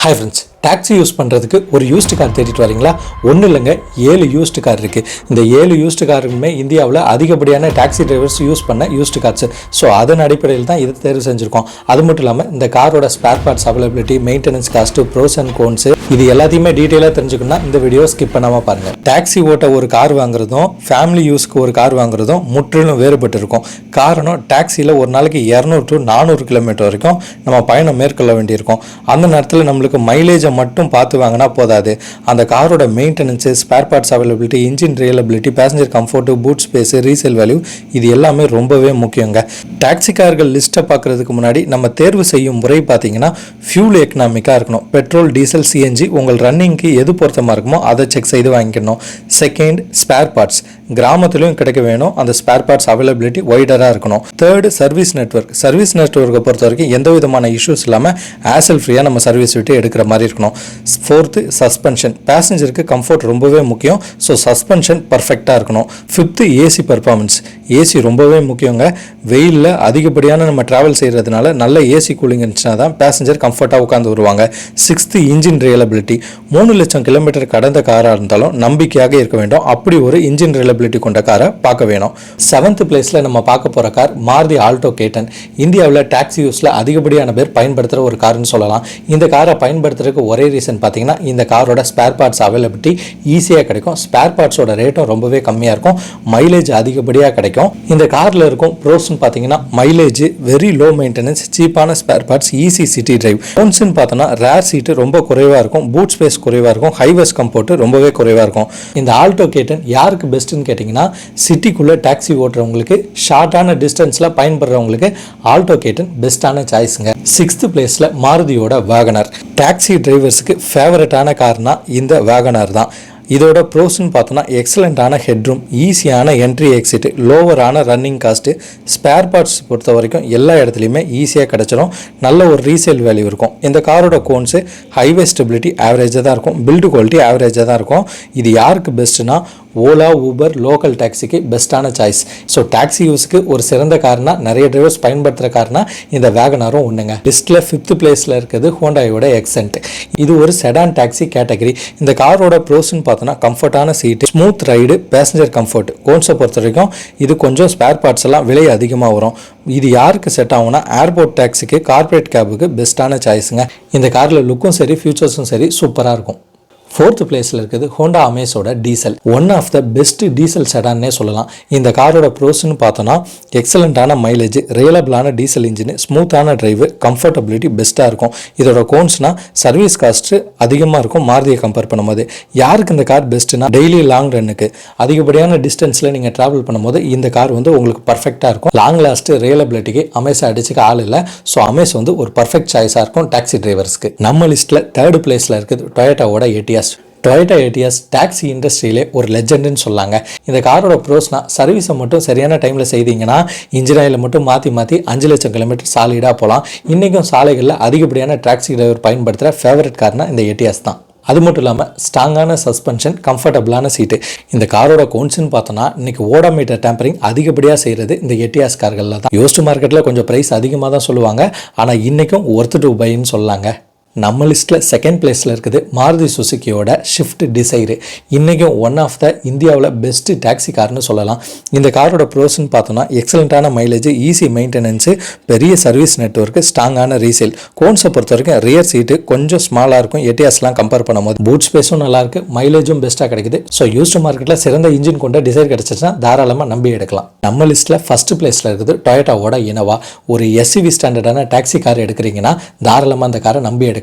Hi friends. Taxi use பண்ணுறதுக்கு ஒரு used car தேடிட்டு வரீங்களா? ஒன்றும் இல்லைங்க, 7 யூஸ்டு கார் இருக்குது. இந்த 7 யூஸ்டு காருமே இந்தியாவில் அதிகப்படியான டாக்ஸி டிரைவர்ஸ் யூஸ் பண்ண யூஸ்டு கார்ஸ். ஸோ அதன் அடிப்படையில் தான் இதை தேர்வு செஞ்சுருக்கோம். அது மட்டும் இல்லாமல் இந்த காரோட spare parts availability, maintenance cost, pros and cons இது எல்லாத்தையுமே டீட்டெயிலாக தெரிஞ்சுக்கணும்னா இந்த வீடியோ ஸ்கிப் பண்ணாமல் பாருங்கள். டாக்ஸி ஓட்ட ஒரு கார் வாங்குறதும் ஃபேமிலி யூஸ்க்கு ஒரு கார் வாங்குறதும் முற்றிலும் வேறுபட்டு இருக்கும். காரணம், டாக்ஸியில் ஒரு நாளைக்கு 200 to 400 கிலோமீட்டர் வரைக்கும் நம்ம பயணம் மேற்கொள்ள வேண்டியிருக்கும். அந்த நேரத்தில் நம்மளுக்கு மைலேஜ் மட்டும் பார்த்து வாங்கினா போதாது. அந்த காரோட maintenance, spare parts availability, engine reliability, passenger comfort, boot space, resale value இது எல்லாமே ரொம்பவே முக்கியங்க. டாக்ஸி கார்கள் லிஸ்ட்டை பார்க்கறதுக்கு முன்னாடி நம்ம தேர்வு செய்யும் முறை பார்த்தீங்கன்னா ஃபியூல் எக்கனாமிக்காக இருக்கணும். பெட்ரோல், டீசல், சிஎன்ஜி உங்கள் ரன்னிங்க்கு எது பொருத்தமாக இருக்குமோ அதை செக் செய்து வாங்கிக்கணும். செகண்ட், ஸ்பேர் பார்ட்ஸ் கிராமத்துலையும் கிடைக்க வேணும். அந்த ஸ்பேர் பார்ட்ஸ் அவைலபிலிட்டி வைடராக இருக்கணும். Third, service network. சர்வீஸ் நெட்வொர்க்கை பொறுத்த வரைக்கும் எந்த விதமான இஷ்யூஸ் இல்லாமல் ஆசல் ஃப்ரீயாக நம்ம சர்வீஸ் விட்டு எடுக்கிற மாதிரி இருக்கணும். Fourth, suspension. பேசஞ்சருக்கு கம்ஃபர்ட் ரொம்பவே முக்கியம். ஸோ சஸ்பென்ஷன் பர்ஃபெக்டாக இருக்கணும். Fifth, AC performance. ஏசி ரொம்பவே முக்கியங்க. வெயிலில் அதிகப்படியான நம்ம ட்ராவல் செய்கிறதுனால நல்ல ஏசி கூலிங் இருந்துச்சுன்னா தான் பேசஞ்சர் கம்ஃபர்ட்டாக உட்காந்து வருவாங்க. Sixth, engine reliability. 3 லட்சம் கிலோமீட்டர் கடந்த காராக இருந்தாலும் நம்பிக்கையாக இருக்க வேண்டும். அப்படி ஒரு இன்ஜின் ரியலபிலிட்டி கொண்ட காரை பார்க்க வேணும். 7th பிளேஸில் நம்ம பார்க்க போகிற கார் மாருதி ஆல்டோ கேட்டன். இந்தியாவில் டாக்ஸி யூஸில் அதிகப்படியான பேர் பயன்படுத்துகிற ஒரு கார்னு சொல்லலாம். இந்த காரை பயன்படுத்துறதுக்கு ஒரே ரீசன் பார்த்தீங்கன்னா இந்த காரோட ஸ்பேர் பார்ட்ஸ் அவைலபிலிட்டி ஈஸியாக கிடைக்கும். ஸ்பேர் பார்ட்ஸோட ரேட்டும் ரொம்பவே கம்மியாக இருக்கும். மைலேஜ் அதிகப்படியாக கிடைக்கும். இந்த காரில் இருக்கும் ப்ரோஸ்ன்னு பார்த்தீங்கன்னா மைலேஜ், வெரி லோ மெயின்டெனன்ஸ், சீப்பான spare parts, easy city drive. கோன்ஸ்ன்னு பார்த்தோன்னா ரேர் சீட்டு ரொம்ப குறைவாக இருக்கும், பூட் ஸ்பேஸ் குறைவாக இருக்கும், ஹைவேஸ் கம்ஃபர்ட் ரொம்பவே குறைவாக இருக்கும். இந்த ஆல்டோ கேட்டன் யாருக்கு பெஸ்ட்டுன்னு கேட்டிங்கன்னா சிட்டிக்குள்ளே டாக்ஸி ஓட்டுறவங்களுக்கு, ஷார்ட்டான டிஸ்டன்ஸில் பயன்படுறவங்களுக்கு ஆல்டோ கேட்டன் பெஸ்ட்டான சாய்ஸுங்க. 6th பிளேஸில் மாருதியோட WagonR. டாக்ஸி டிரைவர்ஸுக்கு ஃபேவரட்டான கார்னா இந்த WagonR தான். இதோட ப்ரோஸ்ன்னு பார்த்தோன்னா எக்ஸலண்ட்டான ஹெட்ரூம், ஈஸியான என்ட்ரி எக்ஸிட், லோவரான ரன்னிங் காஸ்ட்டு, ஸ்பேர் பார்ட்ஸ் பொறுத்த வரைக்கும் எல்லா இடத்துலையுமே ஈஸியாக கிடச்சிடும். நல்ல ஒரு ரீசேல் வேல்யூ இருக்கும். இந்த காரோட கோன்ஸு ஹைவே ஸ்டெபிலிட்டி ஆவரேஜாக தான் இருக்கும், பில்டு குவாலிட்டி ஆவரேஜாக தான் இருக்கும். இது யாருக்கு பெஸ்ட்டுனா ஓலா, ஊபர், லோக்கல் டாக்ஸிக்கு பெஸ்ட்டான சாய்ஸ். ஸோ டாக்ஸி யூஸுக்கு ஒரு சிறந்த கார்னா, நிறைய டிரைவர்ஸ் பயன்படுத்துகிற கார்னா இந்த WagonRம் ஒன்றுங்க. லிஸ்ட்டில் 5th பிளேஸில் இருக்குது ஹோண்டாயோட Xcent. இது ஒரு செடான் டாக்ஸி கேட்டகரி. இந்த காரோட ப்ரோஸ்ன்னு பார்த்தோன்னா கம்ஃபர்ட்டான சீட்டு, ஸ்மூத் ரைடு, பேசஞ்சர் கம்ஃபர்ட். கோன்ஸை பொறுத்த வரைக்கும் இது கொஞ்சம் ஸ்பேர் பார்ட்ஸ் எல்லாம் விலை அதிகமாக வரும். இது யாருக்கு செட் ஆகும்னா ஏர்போர்ட் டாக்ஸிக்கு, கார்பரேட் கேபுக்கு பெஸ்ட்டான சாய்ஸுங்க. இந்த காரில் லுக்கும் சரி, ஃபியூச்சர்ஸும் சரி சூப்பராக இருக்கும். 4th பிளேஸில் இருக்குது ஹோண்டா அமேஸோட diesel. One of the best diesel செடான்னே சொல்லலாம். இந்த காரோட ப்ரோஸ்ன்னு பார்த்தோன்னா எக்ஸலண்ட்டான மைலேஜ், ரியலபிளான டீசல் இன்ஜின், ஸ்மூத்தான டிரைவு, கம்ஃபர்டபிலிட்டி பெஸ்ட்டாக இருக்கும். இதோட கோன்ஸ்னால் சர்வீஸ் காஸ்ட்டு அதிகமாக இருக்கும் மாருதியை கம்பேர் பண்ணும்போது. யாருக்கு இந்த கார் பெஸ்ட்டுனா டெய்லி லாங் ரன்னுக்கு, அதிகப்படியான டிஸ்டன்ஸில் நீங்கள் ட்ராவல் பண்ணும்போது இந்த கார் உங்களுக்கு பர்ஃபெக்டாக இருக்கும். லாங் லாஸ்ட்டு ரியலபிலிட்டிக்கு அமேஸை அடிச்சுக்க ஆள் இல்லை. ஸோ அமேஸ் ஒரு பர்ஃபெக்ட் சாய்ஸாக இருக்கும் டாக்ஸி டிரைவர்ஸ்க்கு. நம்ம லிஸ்ட்டில் 3rd பிளேஸில் இருக்குது டொயோட்டாவோட எட்டியாஸ். டொயோட்டா எட்டியாஸ் டாக்ஸி இண்டஸ்ட்ரியிலே ஒரு லெஜெண்டுன்னு சொல்லாங்க. இந்த காரோட ப்ரோஸ்னா சர்வீஸை மட்டும் சரியான டைமில் செய்தீங்கன்னா இன்ஜின் ஆயிலை மட்டும் மாற்றி 5 லட்சம் கிலோமீட்டர் சாலிடாக போகலாம். இன்றைக்கும் சாலைகளில் அதிகப்படியான டாக்ஸி டிரைவர் பயன்படுத்துகிற ஃபேவரட் கார்னா இந்த எட்டியாஸ் தான். அது மட்டும் இல்லாமல் ஸ்ட்ராங்கான சஸ்பென்ஷன், கம்ஃபர்டபுளான சீட்டு. இந்த காரோட கோன்ஸ்ன்னு பார்த்தோன்னா இன்னைக்கு ஓடோமீட்டர் டேம்பரிங் அதிகப்படியாக செய்கிறது இந்த எட்டியாஸ் கார்களில் தான். யூஸ்டு மார்க்கெட்டில் கொஞ்சம் ப்ரைஸ் அதிகமாக தான் சொல்லுவாங்க, ஆனால் இன்றைக்கும் ஒர்த் டு பைன்னு சொல்லாங்க. நம்ம லிஸ்ட்டில் 2nd பிளேஸில் இருக்குது மாருதி சுசுக்கியோட ஷிஃப்ட் டிசைரு. இன்றைக்கும் ஒன் ஆஃப் த இந்தியாவில் பெஸ்ட்டு டாக்ஸி கார்னு சொல்லலாம். இந்த காரோட ப்ரோஸ்ன்னு பார்த்தோன்னா எக்ஸலண்ட்டான மைலேஜ், ஈஸி மெயின்டெனன்ஸு, பெரிய சர்வீஸ் நெட்வொர்க்கு, ஸ்ட்ராங்கான ரீசேல். கோன்ஸை பொறுத்த வரைக்கும் ரியர் சீட்டு கொஞ்சம் ஸ்மாலாக இருக்கும் எட்டியாஸ்லாம் கம்பேர் பண்ணும்போது. பூட் ஸ்பேஸும் நல்லாயிருக்கு, மைலேஜும் பெஸ்ட்டாக கிடைக்குது. ஸோ யூஸ்டு மார்க்கெட்டில் சிறந்த இன்ஜின் கொண்ட டிசைர் கிடச்சிச்சுன்னா தாராளமாக நம்பி எடுக்கலாம். நம்ம லிஸ்ட்டில் 1st பிளேஸில் இருக்குது டொயோட்டாவோட Innova. ஒரு எஸ்யூவி ஸ்டாண்டர்டான டாக்ஸி கார் எடுக்கிறீங்கன்னா தாராளமாக அந்த காரை நம்பி எடுக்கலாம்.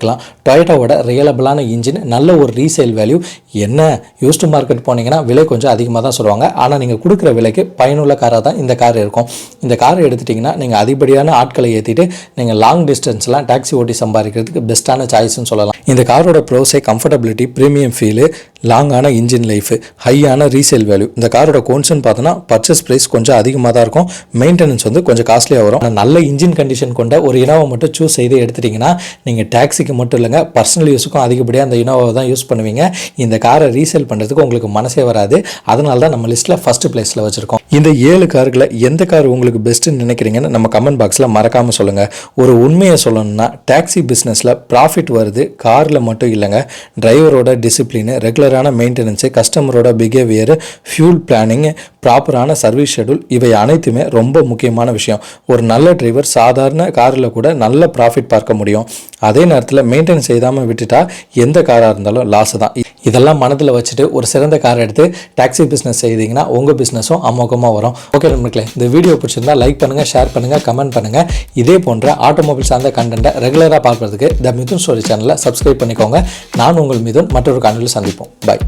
டொயோட்டாவோட ரியலபிளான இன்ஜின், நல்ல ஒரு ரீசேல் வேல்யூ. என்ன யூஸ்டு மார்க்கெட் போனீங்கன்னா விலை கொஞ்சம் அதிகமாக தான் சொல்லுவாங்க, ஆனால் நீங்கள் கொடுக்குற விலைக்கு பயனுள்ள காராக தான் இந்த கார் இருக்கும். இந்த காரை எடுத்துட்டிங்கன்னா நீங்கள் அதிகப்படியான ஆட்களை ஏற்றிட்டு நீங்கள் லாங் டிஸ்டன்ஸ்லாம் டாக்ஸி ஓட்டி சம்பாதிக்கிறதுக்கு பெஸ்ட்டான சாய்ஸ்ன்னு சொல்லலாம். இந்த காரோட ப்ரோஸே கம்ஃபர்டபிலிட்டி, ப்ரீமியம் ஃபீலு, லாங்கான இன்ஜின் லைஃப், ஹையான ரீசேல் வேல்யூ. இந்த காரோட கோன்ஸ்ன்னு பார்த்தோன்னா பர்ச்சேஸ் ப்ரைஸ் கொஞ்சம் அதிகமாக தான் இருக்கும், மெயின்டெனன்ஸ் கொஞ்சம் காஸ்ட்லியாக வரும். நல்ல இன்ஜின் கண்டிஷன் கொண்ட ஒரு Innova மட்டும் சூஸ் செய்து எடுத்துட்டிங்கன்னா நீங்கள் டாக்ஸிக்கு மட்டும் இல்லைங்க, பர்சனல் யூஸுக்கும் அதிகப்படியாக அந்த Innova தான் யூஸ் பண்ணுவீங்க. இந்த காரை ரீசேல் பண்ணுறதுக்கு உங்களுக்கு மனசே வராது. அதனால தான் நம்ம லிஸ்ட்டில் 1st பிளேஸில் வச்சுருக்கோம். இந்த 7 கார்களை எந்த கார் உங்களுக்கு பெஸ்ட்டுன்னு நினைக்கிறீங்கன்னு நம்ம கமெண்ட் பாக்ஸில் மறக்காமல் சொல்லுங்கள். ஒரு உண்மையை சொல்லணும்னா டாக்ஸி பிஸ்னஸில் ப்ராஃபிட் வருது காரில் மட்டும் இல்லைங்க. டிரைவரோட டிசிப்ளினு, ரெகுலரான மெயின்டெனன்ஸு, கஸ்டமரோட பிஹேவியரு, ஃபியூல் பிளானிங்கு, ப்ராப்பரான சர்வீஸ் ஷெடியூல், இவை அனைத்துமே ரொம்ப முக்கியமான விஷயம். ஒரு நல்ல டிரைவர் சாதாரண காரில் கூட நல்ல ப்ராஃபிட் பார்க்க முடியும். அதே நேரத்தில் மெயின்டெனன்ஸ் செய்யாமல் விட்டுட்டா எந்த காராக இருந்தாலும் லாஸ் தான். இதெல்லாம் மனதில் வச்சுட்டு ஒரு சிறந்த கார் எடுத்து டாக்ஸி பிஸ்னஸ் செய்தீங்கன்னா உங்கள் பிஸ்னஸும் அமோகமாக வரும். ஓகே நண்பர்களே, இந்த வீடியோ பிடிச்சிருந்தா லைக் பண்ணுங்கள், ஷேர் பண்ணுங்கள், கமெண்ட் பண்ணுங்கள். இதே போன்ற ஆட்டோமொபைல் சார்ந்த கண்டென்ட்டை ரெகுலராக பார்க்குறதுக்கு த மிதுன் ஸ்டோரி சேனலை சப்ஸ்கிரைப் பண்ணிக்கோங்க. நான் உங்கள் மிதுன், மற்றொரு காணொலியில் சந்திப்போம். பாய்.